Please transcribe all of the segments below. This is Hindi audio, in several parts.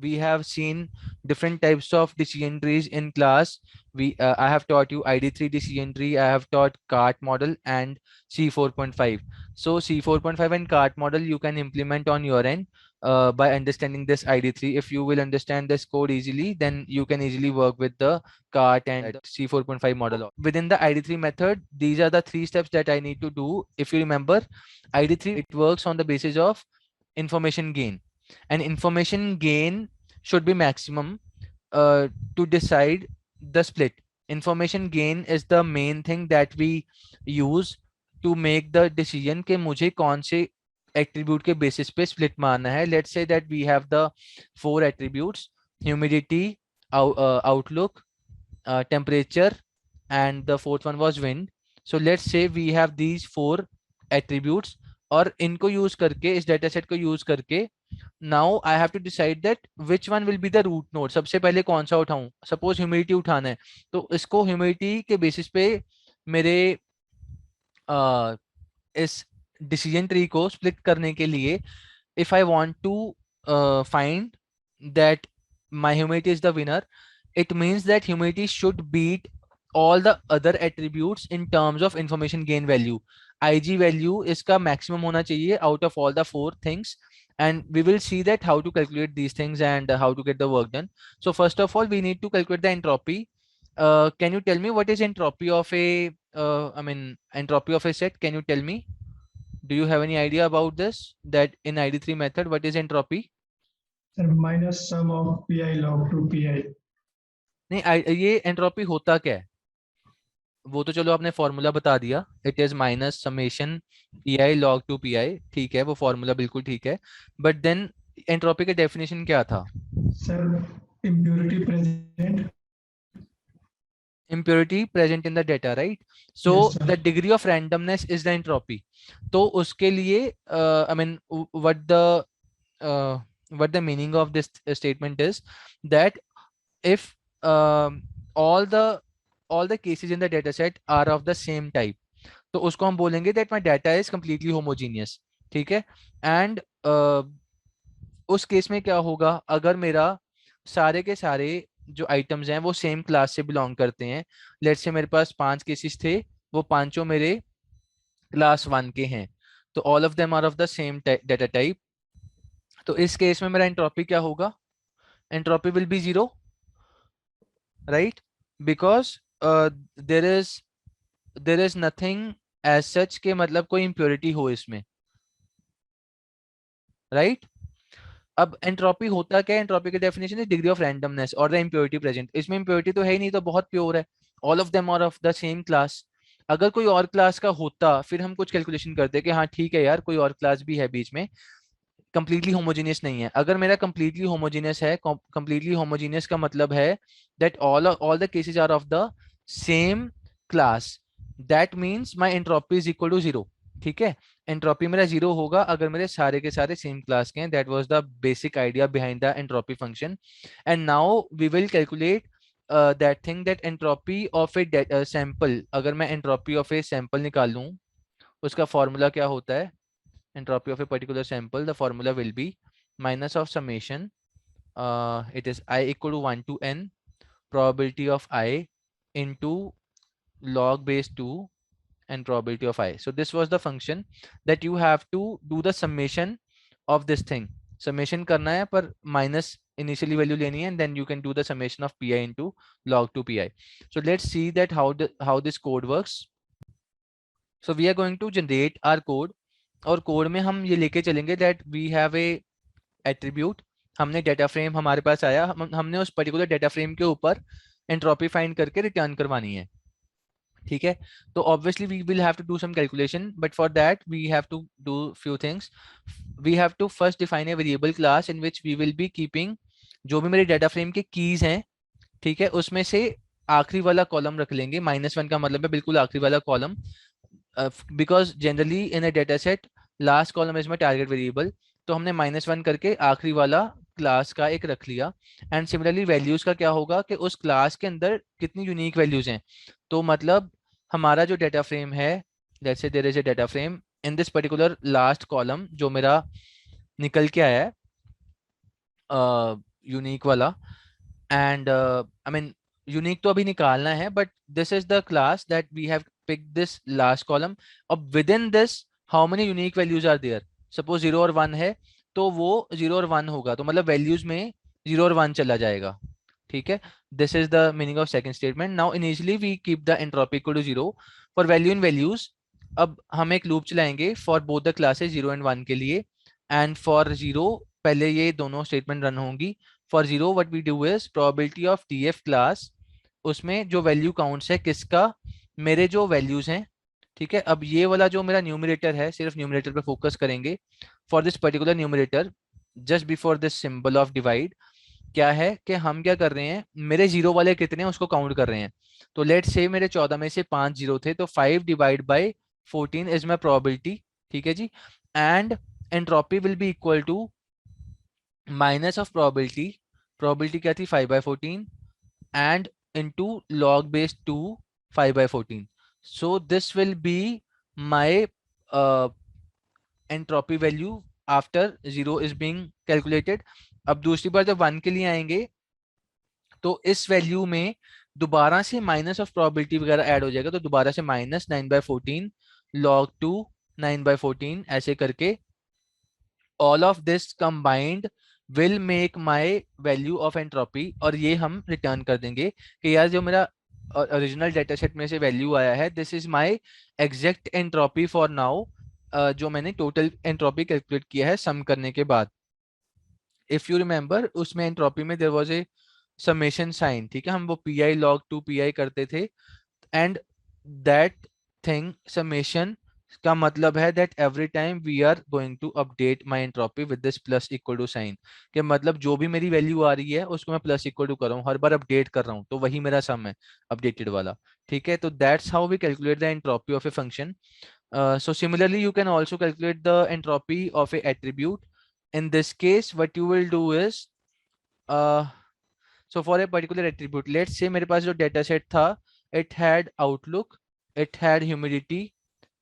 we have seen different types of decision trees in class. I have taught you ID3 decision tree, I have taught cart model and C4.5. So C4.5 and cart model you can implement on your end by understanding this ID3. If you will understand this code easily, then you can easily work with the cart and the C4.5 model. Within the ID3 method, these are the 3 steps that I need to do. If you remember, ID3, it works on the basis of information gain, and information gain should be maximum to decide the split. Information gain is the main thing that we use to make the decision कि मुझे कौन से attribute के basis पे split मारना है. Let's say that we have the 4 attributes: humidity, outlook, temperature, and the fourth one was wind. So let's say we have these 4 attributes, और इनको यूज करके, इस डेटा सेट को यूज करके, now I have to decide that which one will be the root node. सबसे पहले कौन सा उठाऊं? सपोज ह्यूमिडिटी उठाना है, तो इसको ह्यूमिडिटी के बेसिस पे मेरे इस डिसीजन ट्री को स्प्लिट करने के लिए, if I want to find that my humidity is the winner, it means that humidity should beat all the other attributes in terms of information gain value. IG value इसका maximum होना चाहिए out of all the 4 things, and we will see that how to calculate these things and how to get the work done. So first of all, we need to calculate the entropy. Can you tell me what is entropy of a entropy of a set? Can you tell me? Do you have any idea about this? That in ID3 method, what is entropy? Sir, minus sum of pi log to pi. नहीं, ये एंट्रोपी होता क्या है? वो तो चलो आपने फॉर्मूला बता दिया. It is minus summation P I log to P I. ठीक है, वो फॉर्मूला बिल्कुल ठीक है, बट देन एंट्रोपी का डेफिनेशन क्या था? Sir, impurity present. Impurity present in the data, right? So Yes, the sir. degree of randomness is the entropy. तो उसके लिए what the meaning of this statement is that if all the cases in the data set are of the same type, तो उसको हम बोलेंगे that my data is completely homogeneous. ठीक है, and उस केस में क्या होगा? अगर मेरा सारे के सारे जो आइटम्स हैं वो सेम क्लास से बिलोंग करते हैं, लेट्स से मेरे पास 5 केसेस थे, वो पांचों मेरे क्लास 1 के हैं, तो all of them are of the same data type. तो इस केस में मेरा एंट्रोपी क्या होगा? Entropy will be 0, right? Because there is nothing as such के मतलब कोई इम्प्योरिटी हो इसमें, राइट? अब एंट्रोपी होता क्या है? एंट्रोपी की definition is degree of randomness और द इम्प्योरिटी प्रेजेंट. इसमें इम्प्योरिटी तो है ही नहीं, तो बहुत प्योर है. All of them are of the same class. अगर कोई और क्लास का होता, फिर हम कुछ कैलकुलेशन करते कि हाँ ठीक है यार, कोई और क्लास भी है बीच में, कंप्लीटली होमोजेनियस नहीं है. अगर मेरा कंप्लीटली होमोजेनियस है, कंप्लीटली होमोजेनियस का मतलब है that all the cases are of the same class, that means my entropy is equal to 0. ठीक है, एंट्रोपी मेरा 0 होगा अगर मेरे सारे के सारे सेम क्लास के हैं. That was the basic idea behind the entropy function. And now we will calculate that thing, that entropy of a sample. अगर मैं एंट्रोपी ऑफ ए सैंपल निकालूं, उसका फॉर्मूला क्या होता है? Entropy of a particular sample, the formula will be minus of summation, it is I equal to 1 to n probability of I into log base 2 and probability of I. So this was the function that you have to do the summation of this thing. Summation करना है पर minus initially value लेनी है, and then you can do the summation of pi into log 2 pi. So let's see that how this code works. So we are going to generate our code, और कोड में हम ये लेके चलेंगे that we have a attribute. हमने डेटा फ्रेम हमारे पास आया, हमने उस पर्टिकुलर डेटा फ्रेम के ऊपर एंट्रोपी फाइंड करके रिटर्न करवानी है. ठीक है, तो obviously we will have to do some calculation, but for that we have to do few things. We have to first define a variable class in which we will be keeping जो भी मेरे डेटा फ्रेम के कीज हैं. ठीक है, उसमें से आखिरी वाला कॉलम रख लेंगे. -1 का मतलब है बिल्कुल आखिरी वाला column, because generally in a data set last column is my target variable. तो हमने -1 करके आखिरी वाला क्लास का एक रख लिया. एंड सिमिलरली वैल्यूज का क्या होगा कि उस क्लास के अंदर कितनी यूनिक वैल्यूज हैं. तो मतलब हमारा जो डेटा फ्रेम है, जैसे there is a data frame in this particular last column जो मेरा निकल के आया है, यूनिक वाला, एंड आई मीन यूनिक तो अभी निकालना है, but this is the class that we have pick this last column. अब within this how many unique values are there? Suppose 0 और 1 है, तो वो 0 और 1 होगा, तो मतलब वैल्यूज में 0 और 1 चला जाएगा. ठीक है, this is the meaning of second statement. Now initially we keep the entropy equal to 0 for value in values. अब हम एक लूप चलाएंगे for both the classes 0 and 1 के लिए, एंड फॉर 0 पहले ये दोनों स्टेटमेंट रन होंगी. For 0 what we do is probability of df class, उसमें जो वैल्यू काउंट्स है किसका, मेरे जो वैल्यूज हैं. ठीक है, अब ये वाला जो मेरा न्यूमरेटर है, सिर्फ न्यूमरेटर पे फोकस करेंगे. For this particular numerator, just before this symbol of divide, क्या है कि हम क्या कर रहे हैं, मेरे जीरो वाले कितने हैं उसको काउंट कर रहे हैं. तो लेट्स से मेरे 14 में से 5 जीरो थे, तो 5 divide by 14 is my probability. ठीक है जी. And entropy will be equal to minus of probability. Probability क्या थी, 5/14, and into log base 2 5/14. So this will be my entropy value after 0 is being calculated. अब दूसरी बार जब 1 के लिए आएंगे, तो इस वैल्यू में दोबारा से माइनस ऑफ प्रोबेबिलिटी वगैरह ऐड हो जाएगा, तो दोबारा से -9/14 log 2 9/14 ऐसे करके all of this combined will make my value of entropy. और ये हम रिटर्न कर देंगे कि यार जो मेरा ओरिजिनल डेटा सेट में से वैल्यू आया है, this is my exact entropy for now, जो मैंने टोटल एंट्रोपी कैलकुलेट किया है सम करने के बाद. इफ यू रिमेंबर, उसमें एंट्रोपी में there was a summation sign. ठीक है, हम वो पी log 2 पी करते थे, एंड दैट थिंग समेशन का मतलब है that every time we are going to update my entropy with this plus equal to sign. कि मतलब जो भी मेरी वैल्यू आ रही है उसको मैं प्लस इक्वल टू कर रहा हूँ, हर बार अपडेट कर रहा हूँ, तो वही मेरा सम है अपडेटेड वाला. ठीक है, तो that's how we calculate the entropy of a function. So similarly you can also calculate the entropy of a attribute. In this case what you will do is, uh, so for a particular attribute, let's say मेरे पास जो data set था, it had outlook, it had humidity,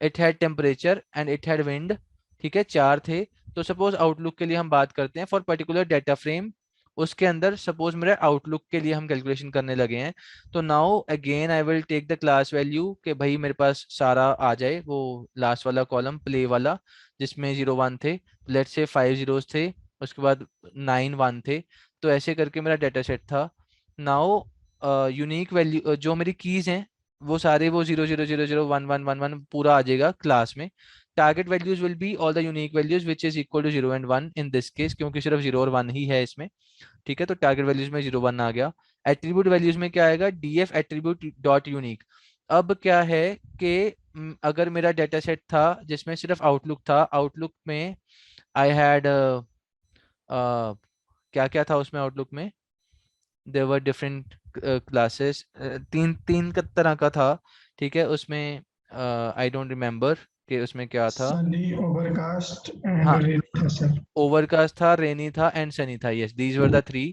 it had temperature and it had wind. ठीक है, चार थे. तो सपोज आउटलुक के लिए हम बात करते हैं फॉर पर्टिकुलर डाटा फ्रेम, उसके अंदर सपोज मेरे आउटलुक के लिए हम कैलकुलेशन करने लगे हैं. तो now again I will take the class value कि भाई मेरे पास सारा आ जाए, वो लास्ट वाला कॉलम प्ले वाला जिसमें 0 1 थे. लेट्स से 5 जीरोस थे, उसके बाद 9 1 थे. तो ऐसे करके मेरा डाटा सेट था. नाउ यूनिक वैल्यू जो मेरी कीज हैं, वो सारे वो 0 0 0 0 1 1 1 1 पूरा आ जाएगा क्लास में. Target values will be all the unique values which is equal to 0 and 1 in this case, क्योंकि सिर्फ 0 और 1 ही है इसमें. ठीक है, तो टारगेट वैल्यूज में 0 1 आ गया. एट्रीब्यूट वैल्यूज में क्या आएगा, df एट्रीब्यूट डॉट यूनिक. अब क्या है कि अगर मेरा डेटा सेट था जिसमें सिर्फ आउटलुक था, आउटलुक में आई हैड क्या क्या था उसमें, आउटलुक में देयर वर डिफरेंट क्लासेस, तीन तीन का तरह का था. ठीक है, उसमें आई डोंट रिमेम्बर कि उसमें क्या था. Sunny, overcast, and हाँ, rain, yes, sir. ओवरकास्ट था, रेनी था एंड सनी था. Yes, these were the three,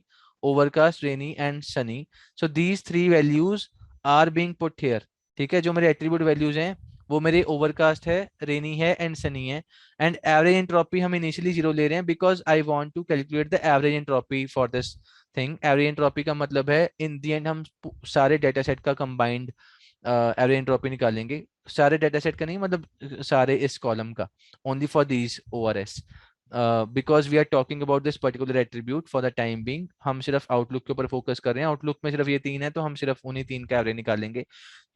overcast, rainy and sunny. So these three values are being put here. ठीक है, जो मेरे एट्रीब्यूट वैल्यूज हैं वो मेरे ओवरकास्ट है, रेनी है एंड सनी है. एंड एवरेज एंट्रोपी हम इनिशियली 0 ले रहे हैं because I want to calculate the average entropy for this thing. Average entropy का मतलब है इन द एंड हम सारे डेटा सेट का कंबाइंड एवरेज एंट्रोपी निकालेंगे. सारे डेटा सेट का नहीं, मतलब सारे इस कॉलम का, only for these ORS. Because we are talking about this particular attribute for the time being. हम सिर्फ आउटलुक के ऊपर फोकस कर रहे हैं, आउटलुक में सिर्फ ये तीन है, तो हम सिर्फ उन्हीं तीन का एवरेज निकालेंगे.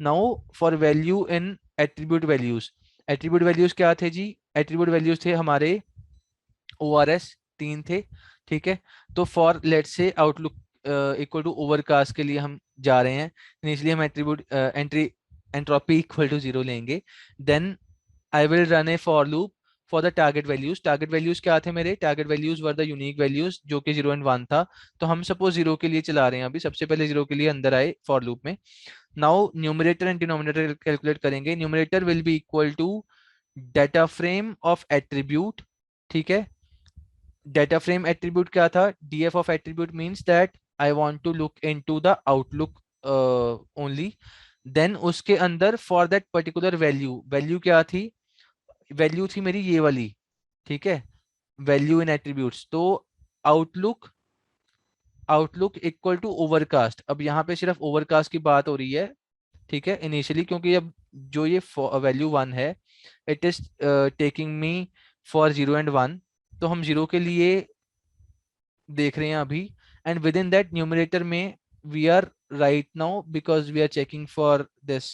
Now for value in attribute values, attribute values क्या थे जी, एट्रीब्यूट वैल्यूज थे हमारे ORS तीन थे. ठीक है, तो for let's say outlook equal to overcast के लिए हम जा रहे हैं, इसलिए हम attribute entry entropy equal to 0 लेंगे. Then I will run a for loop for the target values. Target values क्या थे मेरे, target values were the unique values जो कि 0 एंड 1 था. तो हम सपोज 0 के लिए चला रहे हैं, अभी सबसे पहले 0 के लिए अंदर आए फॉर लूप में. Now numerator and denominator calculate करेंगे. Numerator will be equal to data frame of attribute. ठीक है, डेटा फ्रेम एट्रीब्यूट क्या था, df of attribute means that I want to look into the outlook only. Then उसके अंदर for that particular value, value क्या थी, वैल्यू थी मेरी ये वाली. ठीक है, वैल्यू इन एट्रीब्यूट्स, तो outlook outlook equal to overcast. अब यहाँ पे सिर्फ ओवरकास्ट की बात हो रही है, ठीक है, इनिशियली, क्योंकि अब जो ये वैल्यू 1 है, it is taking me for 0 and 1, तो हम 0 के लिए देख रहे हैं अभी। And within that numerator में we are right now because we are checking for this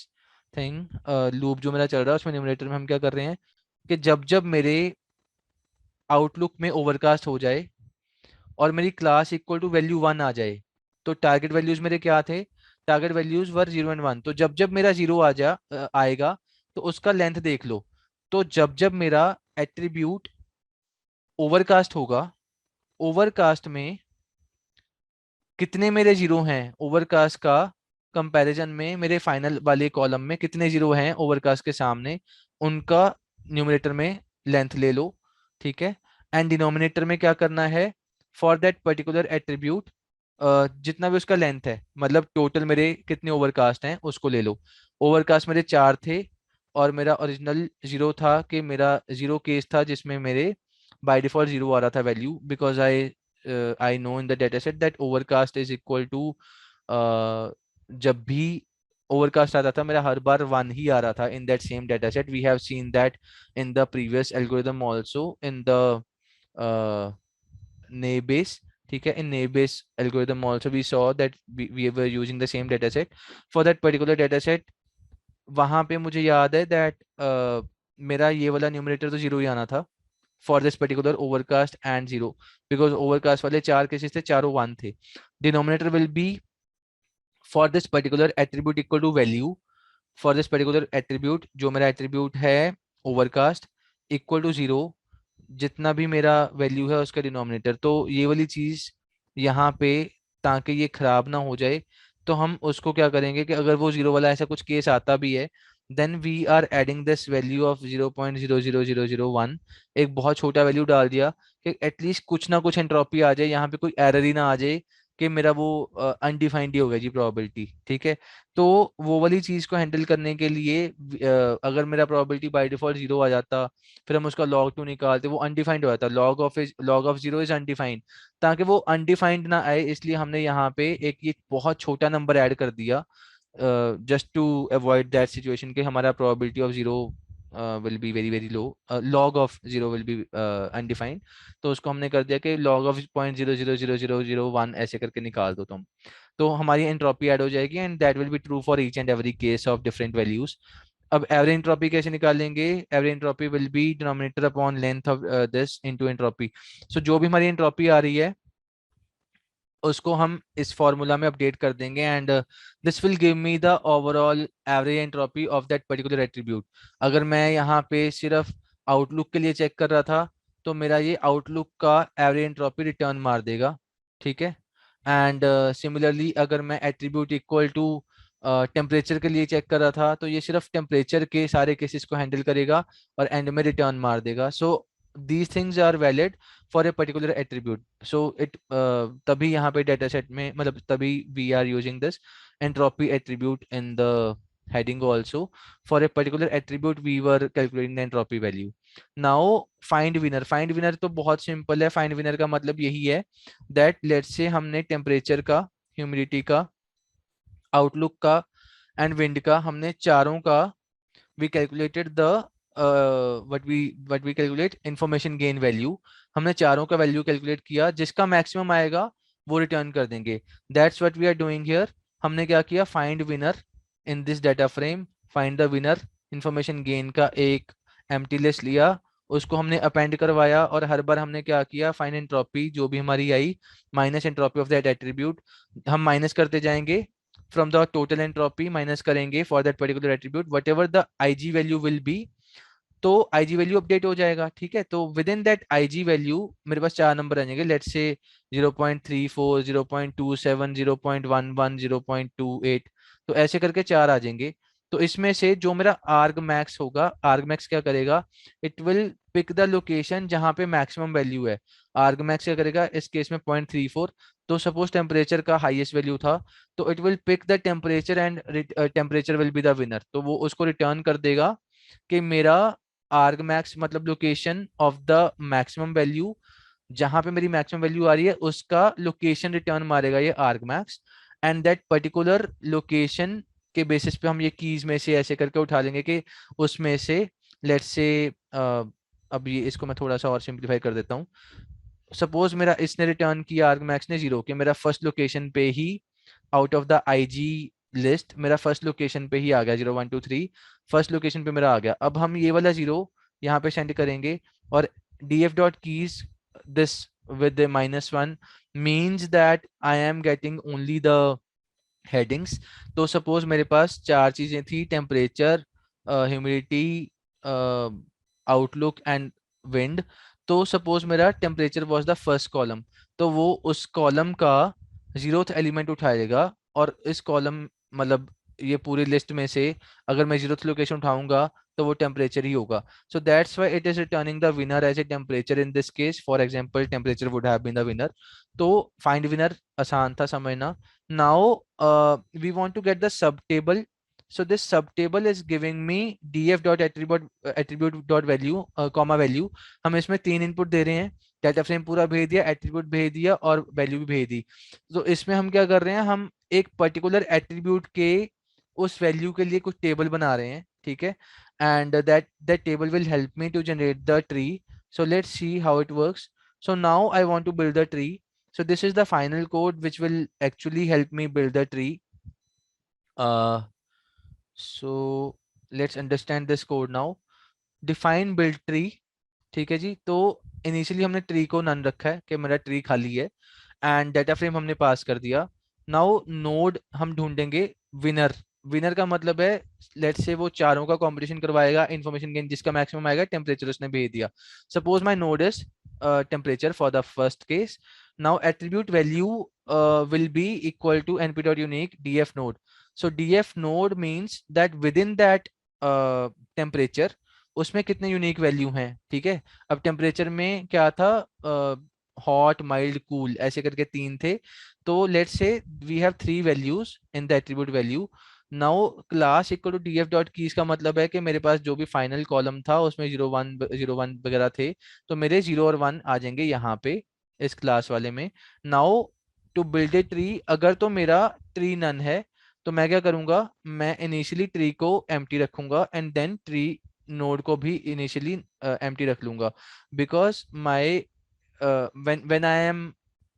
thing, loop जो मेरा चल रहा है उसमें न्यूमरेटर में हम क्या कर रहे हैं कि जब जब मेरे आउटलुक में ओवरकास्ट हो जाए और मेरी क्लास इक्वल टू वैल्यू 1 आ जाए, तो टारगेट वैल्यूज मेरे क्या थे, टारगेट वैल्यूज वर 0 and 1, तो जब जब मेरा 0 आएगा तो उसका लेंथ देख लो। तो जब जब मेरा एट्रीब्यूट ओवरकास्ट होगा, ओवरकास्ट में कितने मेरे जीरो हैं ओवरकास्ट का कंपैरिजन में, मेरे फाइनल वाले कॉलम में कितने जीरो हैं ओवरकास्ट के सामने, उनका न्यूमरेटर में लेंथ ले लो, ठीक है। एंड डिनोमिनेटर में क्या करना है, फॉर दैट पर्टिकुलर एट्रीब्यूट जितना भी उसका लेंथ है, मतलब टोटल मेरे कितने ओवरकास्ट हैं उसको ले लो। ओवरकास्ट मेरे 4 थे और मेरा ओरिजिनल जीरो था कि मेरा जीरो केस था जिसमें मेरे बाय डिफॉल्ट जीरो आ रहा था value, because I know in the dataset that overcast is equal to जब भी overcast आता था मेरा हर बार 1 ही आ रहा था in that same dataset. We have seen that in the previous algorithm also in the uh, Naibase, ठीक है, in Naibase algorithm also we saw that we were using the same dataset for that particular dataset. वहां पे मुझे याद है that मेरा ये वाला न्यूमरेटर तो जीरो ही आना था for this particular overcast and 0, because overcast वाले 4 केसेस थे, चारों 1 थे। denominator will be for this particular attribute equal to value, for this particular attribute जो मेरा attribute है overcast equal to 0, जितना भी मेरा वैल्यू है उसका डिनोमिनेटर। तो ये वाली चीज यहाँ पे, ताकि ये खराब ना हो जाए, तो हम उसको क्या करेंगे कि अगर वो जीरो वाला ऐसा कुछ केस आता भी है, then we are adding this value of 0.00001, एक बहुत छोटा वैल्यू डाल दिया कि एटलीस्ट कुछ ना कुछ एंट्रोपी आ जाए, यहाँ पे कोई एरर ही ना आ जाए कि मेरा वो अनडिफाइंड ही हो गया जी प्रोबेबिलिटी, ठीक है। तो वो वाली चीज को हैंडल करने के लिए अगर मेरा प्रोबेबिलिटी बाय डिफॉल्ट जीरो आ जाता, फिर हम उसका log 2 निकालते, वो अनडिफाइंड हो जाता, log of 0 इज अनडिफाइंड। ताकि वो अनडिफाइंड ना आए इसलिए हमने यहाँ पे एक ये बहुत छोटा नंबर ऐड कर दिया, just to avoid that situation कि हमारा probability of zero will be very very low, log of 0 will be undefined. तो उसको हमने कर दिया कि log of 0.00001 ऐसे करके निकाल दो तुम, तो हमारी एंट्रोपी ऐड हो जाएगी and that will be true for each and every case of different values. अब एवरेज एंट्रोपी कैसे निकालेंगे, average entropy will be denominator upon length of this into entropy. So जो भी हमारी एंट्रोपी आ रही है उसको हम इस फॉर्मूला में अपडेट कर देंगे and this will give me the overall average entropy of that particular attribute. अगर मैं यहाँ पे सिर्फ आउटलुक के लिए चेक कर रहा था तो मेरा ये आउटलुक का एवरेज एंट्रोपी रिटर्न मार देगा, ठीक है। एंड सिमिलरली अगर मैं एट्रीब्यूट इक्वल टू टेम्परेचर के लिए चेक कर रहा था तो ये सिर्फ टेम्परेचर के सारे केसेस को हैंडल करेगा और एंड में रिटर्न मार देगा। सो these things are valid for a particular attribute, so it तभी यहाँ पे data set में, मतलब तभी we are using this entropy attribute in the heading also, for a particular attribute we were calculating the entropy value. Now find winner, find winner तो बहुत सिंपल है, find winner का मतलब यही है that let's say हमने टेम्परेचर का, ह्यूमिडिटी का, आउटलुक का एंड विंड का, हमने चारों का we calculated the what we calculate information gain value, हमने चारों का वैल्यू कैलकुलेट किया, जिसका मैक्सिमम आएगा वो रिटर्न कर देंगे। That's what we are doing here. हमने क्या किया, find winner in this data frame, find the winner, information gain का एक एम्प्टी लिस्ट लिया, उसको हमने अपेंड करवाया और हर बार हमने क्या किया, फाइंड एंट्रोपी जो भी हमारी आई minus entropy of that attribute, हम माइनस करते जाएंगे from the total entropy, minus करेंगे for that particular attribute whatever the IG value will be, तो IG वैल्यू अपडेट हो जाएगा, ठीक है। तो with in that IG value मेरे पास चार नंबर आ जाएंगे, लेट्स से 0.34, 0.27, 0.11, 0.28, तो ऐसे करके चार आ जाएंगे। तो इसमें से जो मेरा आर्ग मैक्स होगा, आर्ग मैक्स क्या करेगा, it will pick the location जहां पे मैक्सिमम वैल्यू है। आर्ग मैक्स क्या करेगा इस केस में 0.34, तो सपोज टेम्परेचर का हाईएस्ट वैल्यू था, तो it will pick the temperature and temperature will be the winner, तो वो उसको रिटर्न कर देगा कि मेरा argmax मतलब location of the maximum value जहां पे मेरी मैक्सिमम वैल्यू आ रही है उसका लोकेशन रिटर्न मारेगा ये argmax, and that particular location के बेसिस पे हम ये कीज में से ऐसे करके उठा लेंगे कि उसमें से लेट्स से अब ये इसको मैं थोड़ा सा और सिंप्लीफाई कर देता हूँ। सपोज मेरा इसने रिटर्न किया argmax ने 0 कि मेरा फर्स्ट लोकेशन पे ही out of the IG list मेरा फर्स्ट लोकेशन पे ही आ गया 0 1 2 3, फर्स्ट लोकेशन पे मेरा आ गया। अब हम ये वाला 0 यहाँ पे सेंड करेंगे और df dot keys this with the -1 means that I am getting only the headings। तो सपोज मेरे पास चार चीजें थी, temperature, humidity, outlook and wind. तो सपोज मेरा temperature was the first column, तो वो उस कॉलम का 0th एलिमेंट उठाएगा और इस कॉलम मतलब ये पूरी लिस्ट में से अगर मैं 0th लोकेशन उठाऊंगा तो वो टेम्परेचर ही होगा। So that's why it is returning the winner as a temperature in this case. For example temperature would have been the winner. तो फाइंड विनर आसान था समझना। Now we want to get the subtable. So this subtable is giving me df dot attribute dot value comma value। हम इसमें तीन इनपुट दे रहे हैं, डाटा फ्रेम पूरा भेज दिया, एट्रीब्यूट भेज दिया और वैल्यू भी भेज दी। तो इसमें हम क्या कर रहे हैं, हम एक पर्टिकुलर एट्रीब्यूट के उस वैल्यू के लिए कुछ टेबल बना रहे हैं, ठीक है। And that table will help me to generate the tree. So let's see how it works. So now I want to build a tree. So this is the final code which will actually help me build the tree. So let's understand this code now. Define build tree। ठीक है जी। तो इनिशियली हमने ट्री को नन रखा है कि मेरा ट्री खाली है, एंड डाटा फ्रेम हमने पास कर दिया। नाउ नोड हम ढूंढेंगे विनर। विनर का मतलब है लेट्स से वो चारों का कंपटीशन करवाएगा, इंफॉर्मेशन गेन जिसका मैक्सिमम आएगा, टेम्परेचर उसने भेज दिया। Suppose my node is temperature for the first case। Now attribute value will be equal to np.unique df node। So df node means that within that temperature उसमें कितने यूनिक वैल्यू हैं, ठीक है। अब टेम्परेचर में क्या था, हॉट, माइल्ड, कूल, ऐसे करके तीन थे। तो let's say we have three values in the attribute value. Now class equal to df dot keys का मतलब है कि मेरे पास जो भी फाइनल कॉलम था उसमें 0 1 वगैरह थे, तो मेरे 0 और 1 आ जाएंगे यहाँ पे इस क्लास वाले में। Now to build a tree, अगर तो मेरा ट्री नन है तो मैं क्या करूंगा, मैं इनिशियली ट्री को एम्प्टी रखूंगा एंड देन ट्री नोड को भी इनिशियली एम्प्टी रख लूंगा। Because my when I am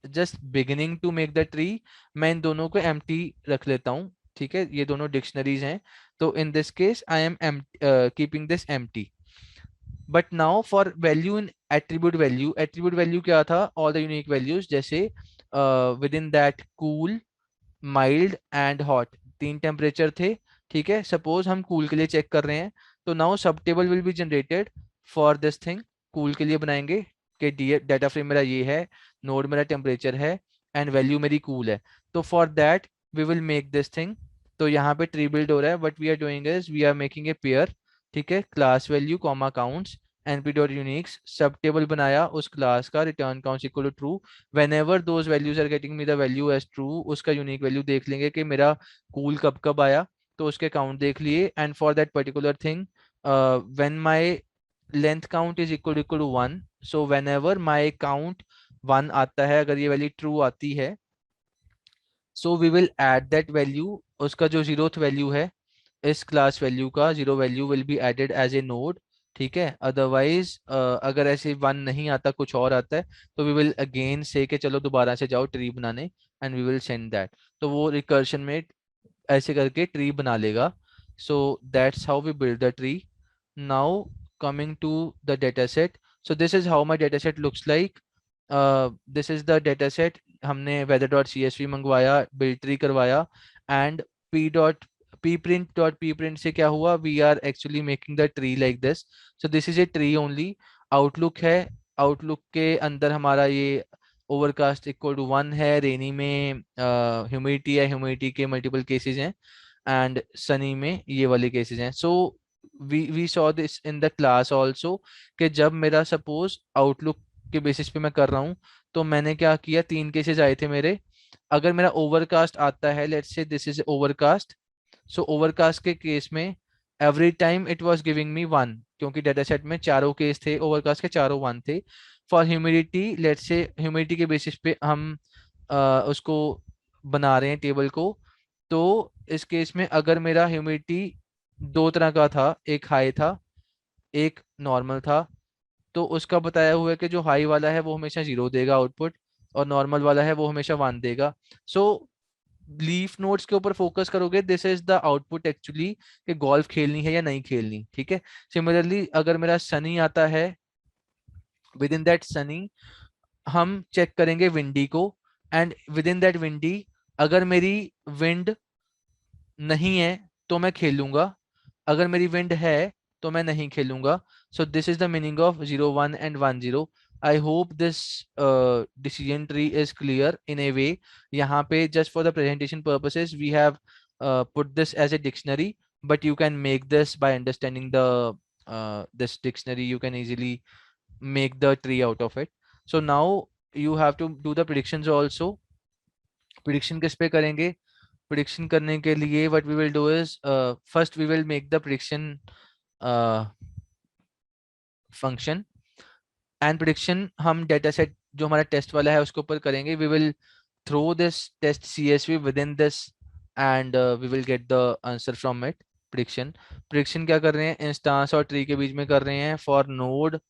just beginning to make the tree, मैं इन दोनों को एम्प्टी रख लेता हूँ, ठीक है। ये दोनों डिक्शनरीज हैं, तो इन this case I am keeping this empty. But now for value in attribute value क्या था, ऑल द यूनिक वैल्यूज, जैसे with in that cool, mild and hot, तीन टेम्परेचर थे, ठीक है। सपोज हम कूल के लिए चेक कर रहे हैं, तो नाउ सब table will be generated for this thing. Cool के लिए बनाएंगे कि डाटा फ्रेम मेरा ये है, नोड मेरा टेम्परेचर है एंड वैल्यू मेरी कूल है। तो for that we will make this thing. तो यहाँ पे ट्री बिल्ड हो रहा है, what we are doing is we are making a pair, ठीक है। Class value comma counts np dot uniques, सब टेबल बनाया उस क्लास का, return counts equal to true. whenever those values are getting me the value as true, उसका यूनिक वैल्यू देख लेंगे कि मेरा कूल कब कब आया, तो उसके काउंट देख लिए। And for that particular thing when my length count is equal to 1, so whenever my count 1 आता है, अगर ये वैल्यू ट्रू आती है, so we will add that value, उसका जो 0th वैल्यू है इस क्लास वैल्यू का 0 value will be added as a node, ठीक है। अदरवाइज अगर ऐसे 1 नहीं आता, कुछ और आता है, तो वी विल अगेन से कि चलो दोबारा से जाओ ट्री बनाने and we will send that. तो वो रिकर्शन में ऐसे करके ट्री बना लेगा। So that's how we build the tree. Now coming to the data set. So this is how my data set looks like. This is the data set. हमने weather डॉट csv मंगवाया, बिल्ड ट्री करवाया, एंड p डॉट pprint से क्या हुआ, we are actually making the tree like this. So this is a tree only. Outlook है, आउटलुक के अंदर हमारा ये ओवरकास्ट इक्वल टू 1 है, रेनी में ह्यूमिडिटी है, ह्यूमिडिटी के मल्टीपल केसेस हैं, एंड सनी में ये वाले केसेस हैं। So we saw this in the class also कि जब मेरा सपोज आउटलुक के बेसिस पे मैं कर रहा हूँ, तो मैंने क्या किया, तीन केसेस आए थे मेरे। अगर मेरा ओवरकास्ट आता है, let's say this is overcast, so overcast के केस में every time it was giving me 1, क्योंकि डेटा सेट में चारों केस थे ओवरकास्ट के, चारों 1 थे। For humidity, let's say humidity के बेसिस पे हम उसको बना रहे हैं टेबल को, तो इस केस में अगर मेरा ह्यूमिडिटी दो तरह का था, एक हाई था एक नॉर्मल था, तो उसका बताया हुआ है कि जो हाई वाला है वो हमेशा जीरो देगा आउटपुट, और नॉर्मल वाला है वो हमेशा वन देगा। सो लीफ नोड्स के ऊपर फोकस करोगे, this is the output actually, कि गोल्फ खेलनी है या नहीं खेलनी, ठीक है। सिमिलरली अगर मेरा सनी आता है, विद इन दैट सनी हम चेक करेंगे विंडी को, and within that windy अगर मेरी विंड नहीं है तो मैं खेलूंगा, अगर मेरी विंड है तो मैं नहीं खेलूंगा। So this is the meaning of 0 1 and 1 0। I hope this decision tree is clear in a way. यहाँ पे just for the presentation purposes we have put this as a dictionary, but you can make this by understanding the this dictionary. You can easily make the tree out of it. So now you have to do the predictions also. prediction किस पे करेंगे? prediction करने के लिए what we will do is first we will make the prediction uh, function, and prediction हम data set जो हमारा टेस्ट वाला है उसके ऊपर करेंगे। we will throw this test CSV within this, and we will get the answer from it। prediction क्या कर रहे हैं? इंस्टांस और ट्री के बीच में कर रहे हैं for node,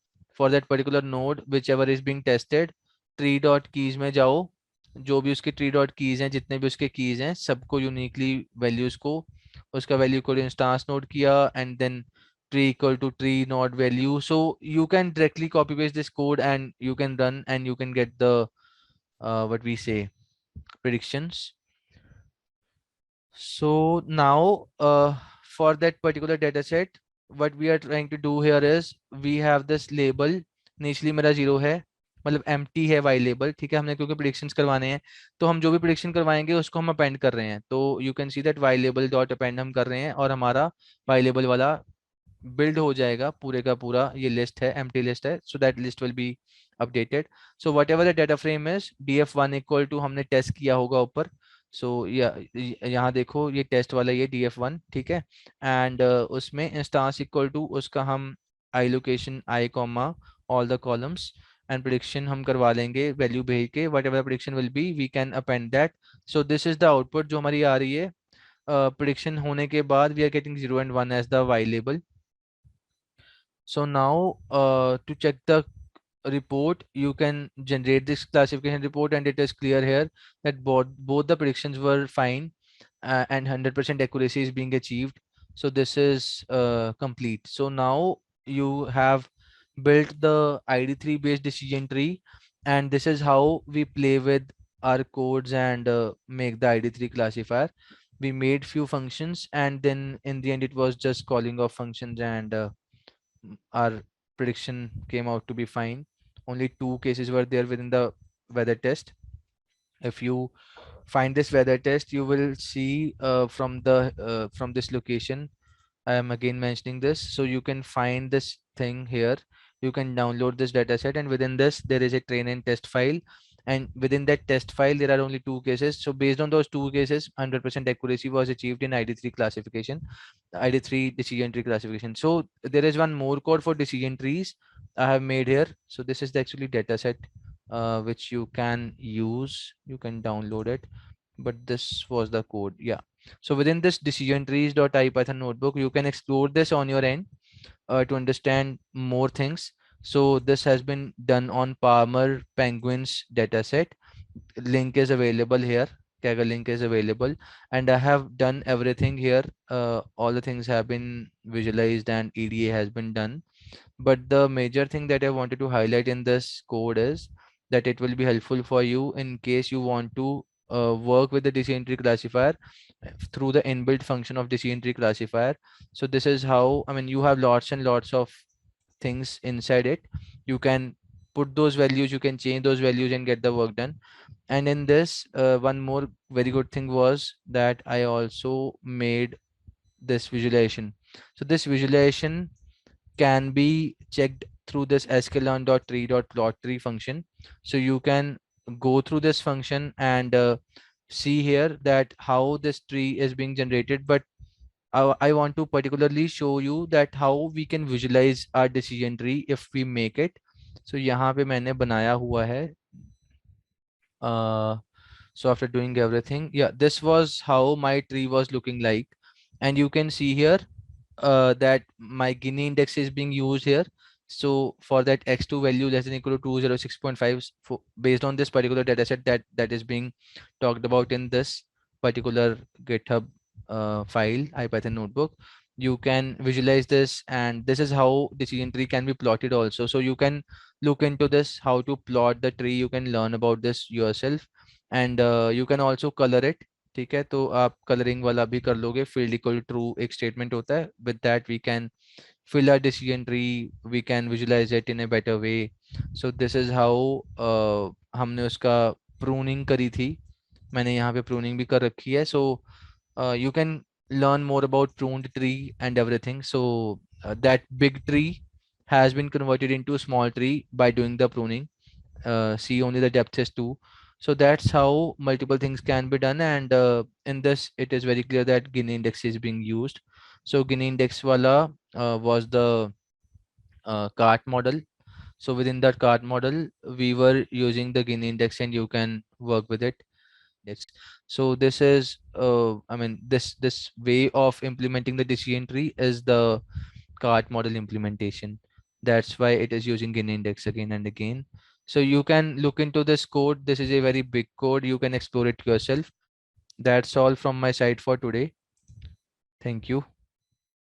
for that particular node whichever is being tested। Tree dot keys में जाओ, जो भी उसके ट्री डॉट कीज हैं, जितने भी उसके कीज हैं सबको यूनिकली वैल्यूज को, उसका वैल्यू को इंस्टांस नोड किया, and then tree equal to tree not value. So you can directly copy paste this code and you can run and you can get the what we say predictions. So now for that particular data set what we are trying to do here is we have this label, initially मेरा जीरो है, मतलब empty है y label, ठीक है। हमने क्योंकि predictions करवाने हैं तो हम जो भी prediction करवाएंगे उसको हम append कर रहे हैं, तो you can see that y label dot append हम कर रहे हैं, और हमारा y label वाला बिल्ड हो जाएगा पूरे का पूरा। ये लिस्ट है, एम्प्टी लिस्ट है, so that list will be updated. So whatever the data frame is df1 equal to, हमने टेस्ट किया होगा ऊपर, सो यहाँ देखो ये टेस्ट वाला ये df1, ठीक है। एंड उसमें इंस्टांस इक्वल टू उसका हम I location I comma all the columns, and prediction हम करवा लेंगे वैल्यू भेज के, whatever prediction will be we can append that. So this is the output जो हमारी आ रही है प्रिडिक्शन होने के बाद, we are getting 0 and 1 as the Y label. So now to check the report, you can generate this classification report, and it is clear here that both the predictions were fine, and 100% accuracy is being achieved. So this is complete. So now you have built the ID3 based decision tree, and this is how we play with our codes and make the ID3 classifier. We made few functions, and then in the end it was just calling of functions, and our prediction came out to be fine. Only two cases were there within the weather test. If you find this weather test, you will see from this location. I am again mentioning this, so you can find this thing here. You can download this data set, and within this there is a train and test file, and within that test file there are only two cases. So based on those two cases, 100% accuracy was achieved in ID3 classification, ID3 decision tree classification. So there is one more code for decision trees I have made here. So this is the actually data set which you can use. You can download it, but this was the code. Yeah. So within this decision trees.ipython notebook, you can explore this on your end to understand more things. So this has been done on Palmer Penguins dataset. Link is available here. Kaggle link is available, and I have done everything here. All the things have been visualized and EDA has been done. But the major thing that I wanted to highlight in this code is that it will be helpful for you in case you want to work with the decision tree classifier through the inbuilt function of decision tree classifier. So this is how, I mean, you have lots and lots of things inside it. You can put those values, you can change those values and get the work done. And in this, one more very good thing was that I also made this visualization. So this visualization can be checked through this sklearn.tree.plotTree function. So you can go through this function and see here that how this tree is being generated. But I want to particularly show you that how we can visualize our decision tree if we make it. So यहाँ पे मैंने बनाया हुआ है so after doing everything, yeah, this was how my tree was looking like. And you can see here that my Gini index is being used here. So for that x2 value less than equal to 206.5, based on this particular data set that is being talked about in this particular GitHub file, IPython notebook, you can visualize this, and this is how decision tree can be plotted also. So you can look into this, how to plot the tree. You can learn about this yourself, and you can also color it. ठीक है, तो आप कलरिंग वाला भी कर लोगे. फील्ड इक्वल ट्रू एक स्टेटमेंट होता है. With that we can fill our decision tree, we can visualize it in a better way. So this is how हमने उसका pruning करी थी. मैंने यहाँ पे pruning भी कर रखी है. So you can learn more about pruned tree and everything. So that big tree has been converted into a small tree by doing the pruning. See, only the depth is 2. So that's how multiple things can be done. And in this, it is very clear that Gini index is being used. So Gini index wala was the cart model. So within that cart model, we were using the Gini index, and you can work with it. Yes. So this is, I mean, this way of implementing the decision tree is the cart model implementation. That's why it is using Gini index again and again. So you can look into this code. This is a very big code. You can explore it yourself. That's all from my side for today. Thank you.